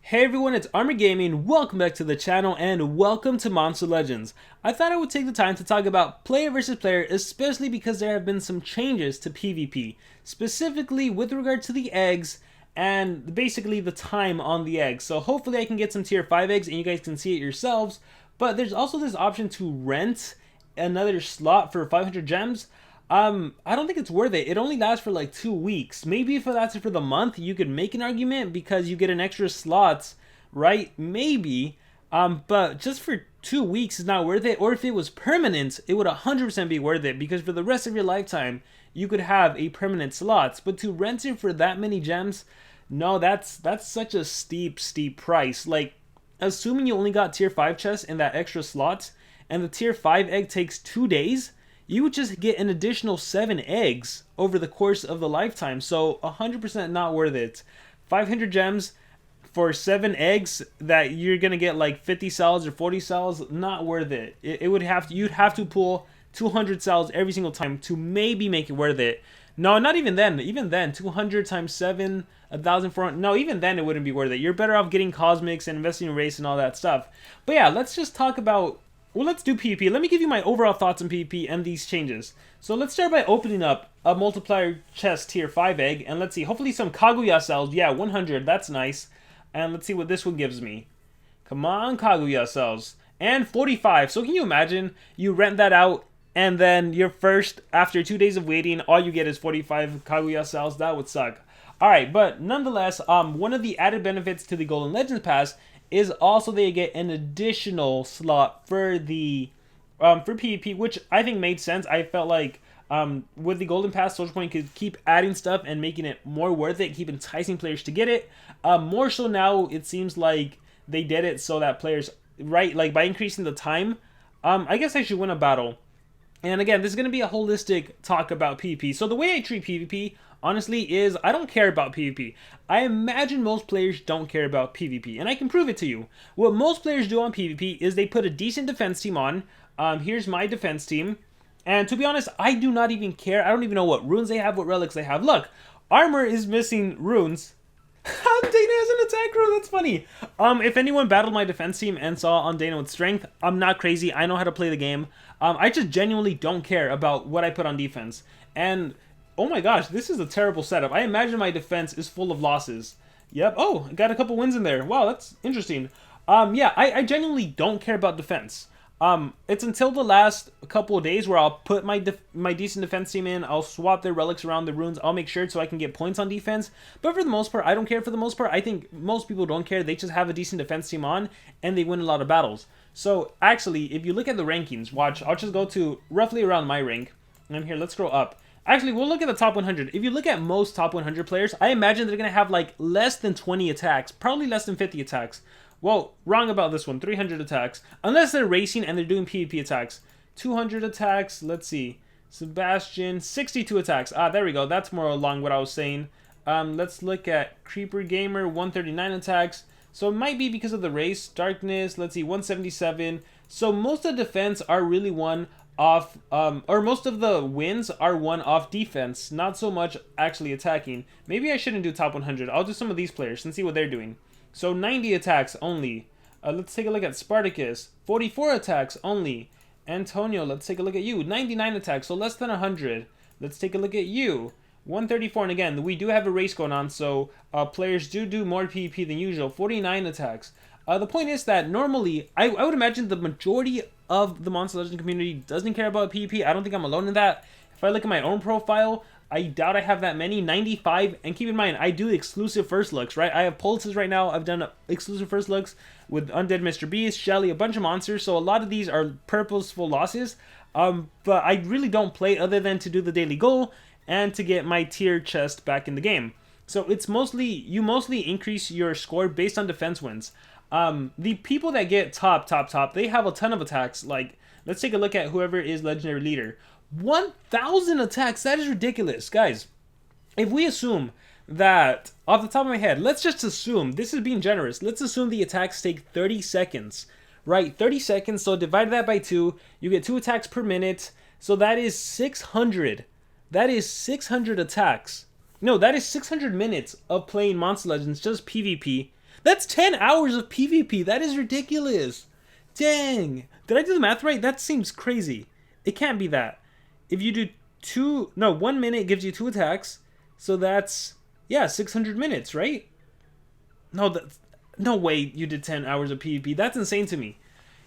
Hey everyone, it's Armor Gaming. Welcome back to the channel and welcome to Monster Legends. I thought I would take the time to talk about player versus player, especially because there have been some changes to PvP, specifically with regard to the eggs and basically the time on the eggs. So hopefully I can get some tier 5 eggs and you guys can see it yourselves. But there's also this option to rent another slot for 500 gems. I don't think it's worth it. It only lasts for like 2 weeks. Maybe if it lasted for the month, you could make an argument because you get an extra slots, right? Maybe. But just for 2 weeks is not worth it. Or if it was permanent, it would 100% be worth it because for the rest of your lifetime, you could have a permanent slots. But to rent it for that many gems, no, that's such a steep price. Like, assuming you only got tier 5 chests and that extra slots, and the tier 5 egg takes 2 days, you would just get an additional 7 eggs over the course of the lifetime. So 100% not worth it. 500 gems for 7 eggs that you're gonna get like 50 cells or 40 cells, not worth it. You'd have to pull 200 cells every single time to maybe make it worth it. No, not even then. Even then, 200 times 7, 1,400. No, even then it wouldn't be worth it. You're better off getting cosmics and investing in race and all that stuff. But yeah, let's just talk about. Well, let's do PvP. Let me give you my overall thoughts on PvP and these changes. So let's start by opening up a multiplier chest tier 5 egg. And let's see, hopefully some Kaguya cells. Yeah, 100, that's nice. And let's see what this one gives me. Come on, Kaguya cells. And 45. So can you imagine you rent that out and then your first, after 2 days of waiting, all you get is 45 Kaguya cells? That would suck. Alright, but nonetheless, one of the added benefits to the Golden Legends Pass is also they get an additional slot for the for PvP, which I think made sense. I felt like with the Golden Pass, Social Point could keep adding stuff and making it more worth it, keep enticing players to get it. More so now, it seems like they did it so that players, right, like by increasing the time, I guess I should win a battle. And again, this is going to be a holistic talk about PvP. So the way I treat PvP, honestly, is I don't care about PvP. I imagine most players don't care about PvP, and I can prove it to you. What most players do on PvP is they put a decent defense team on. Here's my defense team. And to be honest, I do not even care. I don't even know what runes they have, what relics they have. Look, armor is missing runes. Dana has an attack rune, that's funny. If anyone battled my defense team and saw on Dana with strength, I'm not crazy. I know how to play the game. I just genuinely don't care about what I put on defense. And oh my gosh, this is a terrible setup. I imagine my defense is full of losses. Yep. Oh, I got a couple wins in there. Wow, that's interesting. Yeah, I genuinely don't care about defense. It's until the last couple of days where I'll put my decent defense team in. I'll swap their relics around the runes. I'll make sure so I can get points on defense. But for the most part, I don't care. For the most part, I think most people don't care. They just have a decent defense team on, and they win a lot of battles. So actually, if you look at the rankings, watch. I'll just go to roughly around my rank. And here, let's scroll up. Actually, we'll look at the top 100. If you look at most top 100 players, I imagine they're going to have like less than 20 attacks. Probably less than 50 attacks. Well, wrong about this one. 300 attacks. Unless they're racing and they're doing PvP attacks. 200 attacks. Let's see. Sebastian, 62 attacks. Ah, there we go. That's more along what I was saying. Let's look at Creeper Gamer, 139 attacks. So it might be because of the race. Darkness, let's see, 177. So most of the defense are really won off, or most of the wins are won off defense, not so much actually attacking. Maybe I shouldn't do top 100. I'll do some of these players and see what they're doing. So 90 attacks only. Let's take a look at Spartacus. 44 attacks only. Antonio, let's take a look at you. 99 attacks, so less than 100. Let's take a look at you. 134, and again, we do have a race going on, so players do more PvP than usual. 49 attacks. The point is that normally, I would imagine the majority of the Monster Legend community doesn't care about PvP. I don't think I'm alone in that. If I look at my own profile, I doubt I have that many. 95, and keep in mind, I do exclusive first looks, right? I have pulses right now. I've done exclusive first looks with Undead Mr. Beast, Shelly, a bunch of monsters, so a lot of these are purposeful losses. But I really don't play other than to do the daily goal and to get my tier chest back in the game. So it's mostly, you mostly increase your score based on defense wins. The people that get top, they have a ton of attacks. Like, let's take a look at whoever is legendary leader. 1,000 attacks, that is ridiculous. Guys, if we assume that, off the top of my head, let's just assume, this is being generous, let's assume the attacks take 30 seconds, right? 30 seconds, so divide that by 2, you get 2 attacks per minute, so that is 600. That is 600 attacks. No, that is 600 minutes of playing Monster Legends, just PvP. That's 10 hours of PvP. That is ridiculous. Dang. Did I do the math right? That seems crazy. It can't be that. If you do 1 minute gives you 2 attacks. So that's, yeah, 600 minutes, right? No way you did 10 hours of PvP. That's insane to me.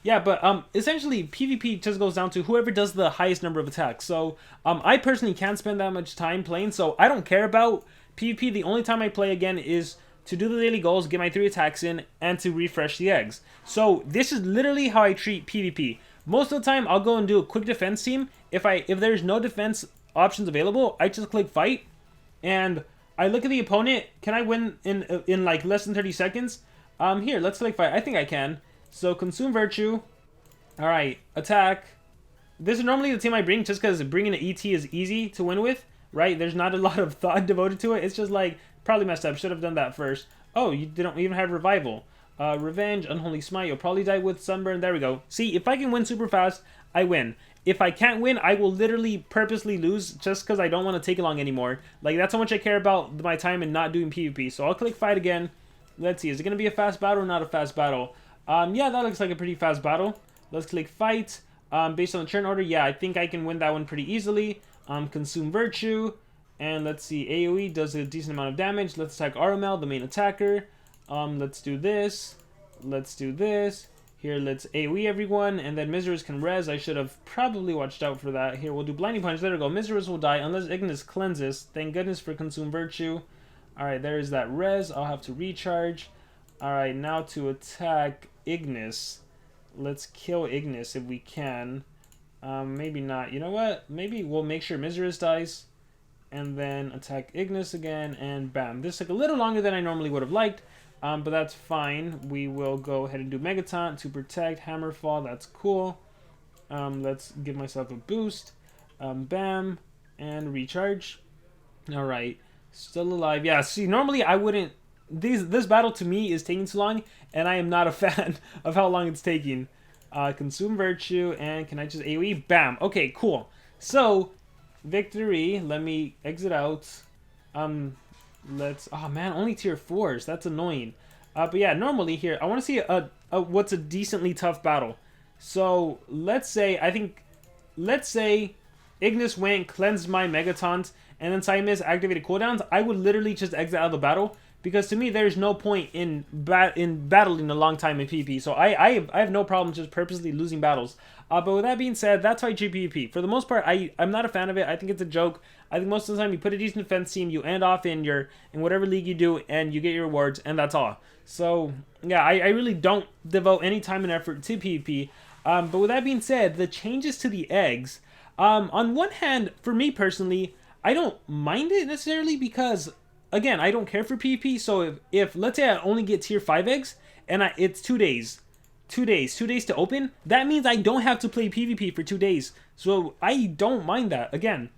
Yeah, but essentially PvP just goes down to whoever does the highest number of attacks. So I personally can't spend that much time playing, so I don't care about PvP. The only time I play again is to do the daily goals, get my 3 attacks in, and to refresh the eggs. So this is literally how I treat PvP. Most of the time I'll go and do a quick defense team. If there's no defense options available, I just click fight, and I look at the opponent. Can I win in like less than 30 seconds? Here, let's click fight. I think I can. So, consume virtue. Alright, attack. This is normally the team I bring just because bringing an ET is easy to win with, right? There's not a lot of thought devoted to it. It's just like, probably messed up. Should have done that first. Oh, you didn't even have revival. Revenge, unholy smite. You'll probably die with sunburn. There we go. See, if I can win super fast, I win. If I can't win, I will literally purposely lose just because I don't want to take it long anymore. Like, that's how much I care about my time and not doing PvP. So, I'll click fight again. Let's see. Is it going to be a fast battle or not a fast battle? Yeah, that looks like a pretty fast battle. Let's click fight. Based on the turn order, yeah, I think I can win that one pretty easily. Consume virtue. And let's see, AoE does a decent amount of damage. Let's attack Aramel, the main attacker. Let's do this. Let's do this. Here, let's AoE everyone. And then Miseris can res. I should have probably watched out for that. Here, we'll do Blinding Punch. There we go. Miseris will die unless Ignis cleanses. Thank goodness for Consume Virtue. Alright, there is that res. I'll have to recharge. Alright, now to attack Ignis. Let's kill Ignis if we can. Maybe not. You know what? Maybe we'll make sure Miseris dies. And then attack Ignis again. And bam. This took a little longer than I normally would have liked. But that's fine. We will go ahead and do Megaton to protect Hammerfall. That's cool. Let's give myself a boost. Bam. And recharge. Alright. Still alive. Yeah, see, normally I wouldn't... This battle to me is taking too long, and I am not a fan of how long it's taking. Consume Virtue, and can I just AoE? Bam. Okay, cool. So, victory. Let me exit out. Let's... Oh, man, only tier 4s. That's annoying. But yeah, normally here, I want to see what's a decently tough battle. So, let's say Ignis went, cleansed my Megatons, and then Simus activated cooldowns. I would literally just exit out of the battle, because to me, there's no point in battling a long time in PvP. So I have no problem just purposely losing battles. But with that being said, that's why I treat PvP. For the most part, I'm not a fan of it. I think it's a joke. I think most of the time you put a decent defense team, you end off in whatever league you do, and you get your rewards, and that's all. So yeah, I really don't devote any time and effort to PvP. But with that being said, the changes to the eggs, on one hand, for me personally, I don't mind it necessarily because, again, I don't care for PvP. So if let's say I only get tier 5 eggs and it's 2 days. 2 days to open, that means I don't have to play PvP for 2 days. So I don't mind that. Again,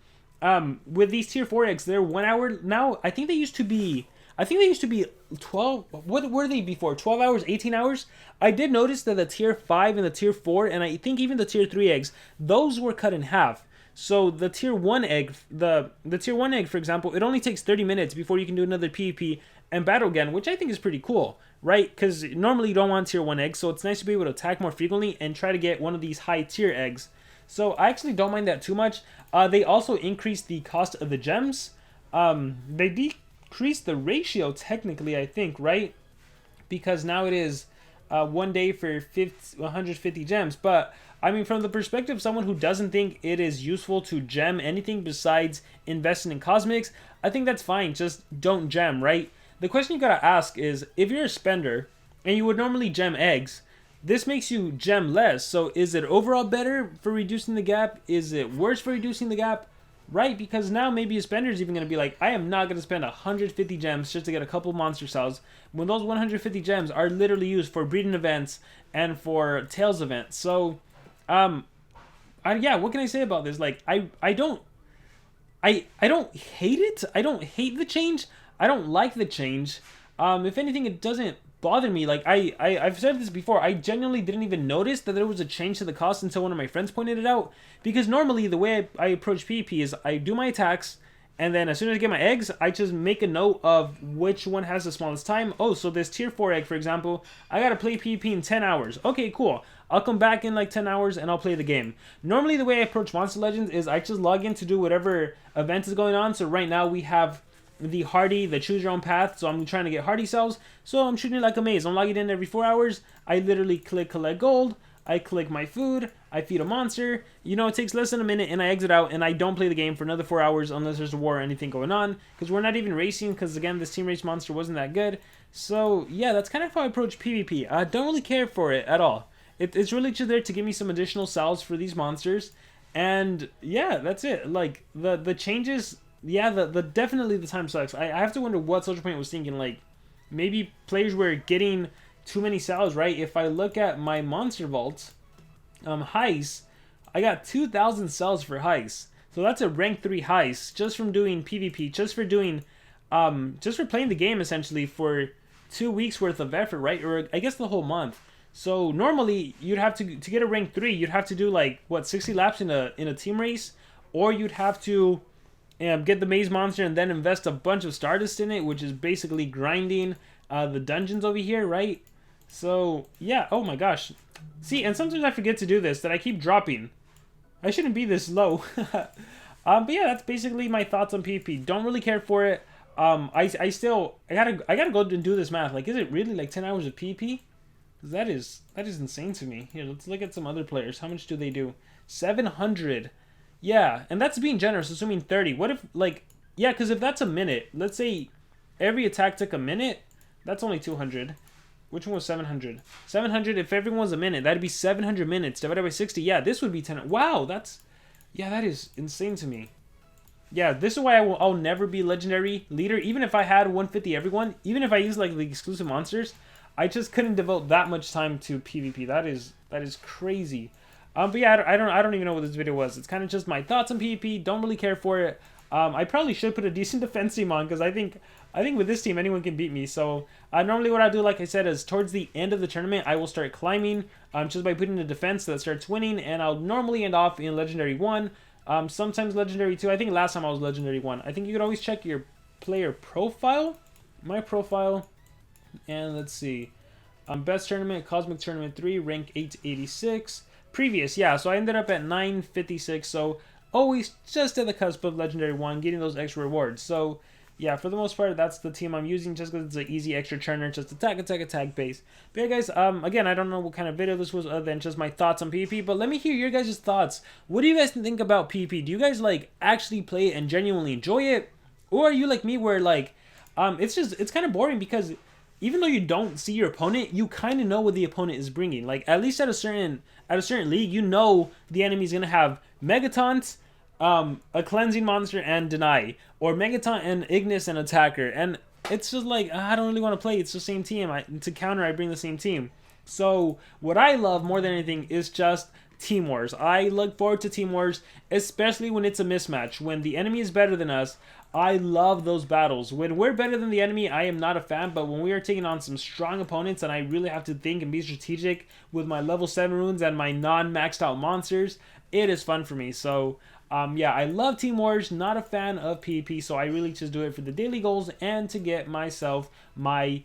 with these tier 4 eggs, they're 1 hour now. I think they used to be 12. What were they before? 12 hours, 18 hours? I did notice that the tier 5 and the tier 4, and I think even the tier 3 eggs, those were cut in half. So the tier 1 egg, the tier 1 egg, for example, it only takes 30 minutes before you can do another PvP and battle again, which I think is pretty cool, right? Because normally you don't want tier 1 eggs, so it's nice to be able to attack more frequently and try to get one of these high tier eggs. So I actually don't mind that too much. They also increased the cost of the gems. They decreased the ratio technically, I think, right? Because now it is 1 day for 150 gems, but I mean, from the perspective of someone who doesn't think it is useful to gem anything besides investing in cosmetics, I think that's fine. Just don't gem, right? The question you gotta ask is, if you're a spender and you would normally gem eggs, this makes you gem less. So is it overall better for reducing the gap? Is it worse for reducing the gap? Right? Because now maybe a spender is even going to be like, I am not going to spend 150 gems just to get a couple monster cells, when those 150 gems are literally used for breeding events and for tails events. So... yeah, what can I say about this? Like, I don't hate it. I don't hate the change. I don't like the change. If anything, it doesn't bother me. Like, I've said this before. I genuinely didn't even notice that there was a change to the cost until one of my friends pointed it out. Because normally, the way I approach PvP is I do my attacks, And then as soon as I get my eggs, I just make a note of which one has the smallest time. Oh, so this tier 4 egg, for example, I gotta play PvP in 10 hours. Okay, cool. I'll come back in like 10 hours and I'll play the game. Normally the way I approach Monster Legends is I just log in to do whatever event is going on. So right now we have the Hardy, the choose your own path. So I'm trying to get Hardy cells. So I'm shooting like a maze. I'm logging in every 4 hours. I literally click collect gold. I click my food, I feed a monster, you know, it takes less than a minute, and I exit out, and I don't play the game for another 4 hours unless there's a war or anything going on, because we're not even racing, because again, this team race monster wasn't that good. So yeah, that's kind of how I approach PvP. I don't really care for it at all. It's really just there to give me some additional cells for these monsters, and yeah, that's it. Like, the changes, yeah, definitely the time sucks. I have to wonder what Social Point was thinking, like, maybe players were getting too many cells, right? If I look at my monster vault, heist, I got 2,000 cells for heist. So that's a rank 3 heist just from doing PvP, just for doing, just for playing the game essentially for 2 weeks worth of effort, right? Or I guess the whole month. So normally you'd have to get a rank 3, you'd have to do like what 60 laps in a team race, or you'd have to get the maze monster and then invest a bunch of Stardust in it, which is basically grinding the dungeons over here, right? So, yeah, oh my gosh. See, and sometimes I forget to do this, that I keep dropping. I shouldn't be this low. But yeah, that's basically my thoughts on PvP. Don't really care for it. I gotta go and do this math. Like, is it really like 10 hours of PvP? That is insane to me. Here, let's look at some other players. How much do they do? 700. Yeah, and that's being generous, assuming 30. What if, like, yeah, because if that's a minute, let's say every attack took a minute, that's only 200. Which one was 700? 700, if everyone was a minute, that'd be 700 minutes divided by 60. Yeah, this would be 10. Wow, yeah, that is insane to me. Yeah, this is why I'll never be legendary leader. Even if I had 150 everyone, even if I use like the exclusive monsters, I just couldn't devote that much time to PvP. That is crazy. But yeah, I don't even know what this video was. It's kind of just my thoughts on PvP. Don't really care for it. I probably should put a decent defense team on, because I think with this team anyone can beat me. So normally what I do, like I said, is towards the end of the tournament I will start climbing just by putting a defense that starts winning, and I'll normally end off in Legendary 1, sometimes Legendary 2. I think last time I was Legendary 1. I think you could always check your player profile, my profile, and let's see. Best tournament, Cosmic Tournament 3, rank 886. Previous, yeah, so I ended up at 956, so always just at the cusp of Legendary 1, getting those extra rewards. So, yeah, for the most part, that's the team I'm using, just because it's an easy extra churner, just attack base. But yeah, guys, again, I don't know what kind of video this was other than just my thoughts on PvP, but let me hear your guys' thoughts. What do you guys think about PvP? Do you guys, like, actually play it and genuinely enjoy it? Or are you like me where, like, it's kind of boring, because even though you don't see your opponent, you kind of know what the opponent is bringing. Like, at least at a certain league, you know the enemy's going to have Megataunt, a cleansing monster, and deny, or Megataunt and Ignis and attacker, and it's just like, I don't really want to play. It's the same team. To counter, I bring the same team. So what I love more than anything is just Team Wars. I look forward to Team Wars, especially when it's a mismatch. When the enemy is better than us, I love those battles. When we're better than the enemy, I am not a fan, but when we are taking on some strong opponents and I really have to think and be strategic with my level 7 runes and my non-maxed out monsters, it is fun for me. So yeah, I love Team Wars, not a fan of PvP, so I really just do it for the daily goals and to get myself my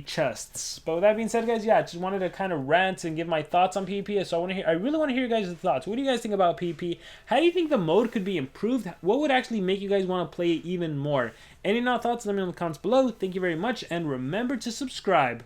chests. But with that being said, guys, yeah, I just wanted to kind of rant and give my thoughts on PvP. So I really want to hear your guys' thoughts. What do you guys think about PvP? How do you think the mode could be improved? What would actually make you guys want to play it even more? Any thoughts? Let me know in the comments below. Thank you very much, and remember to subscribe.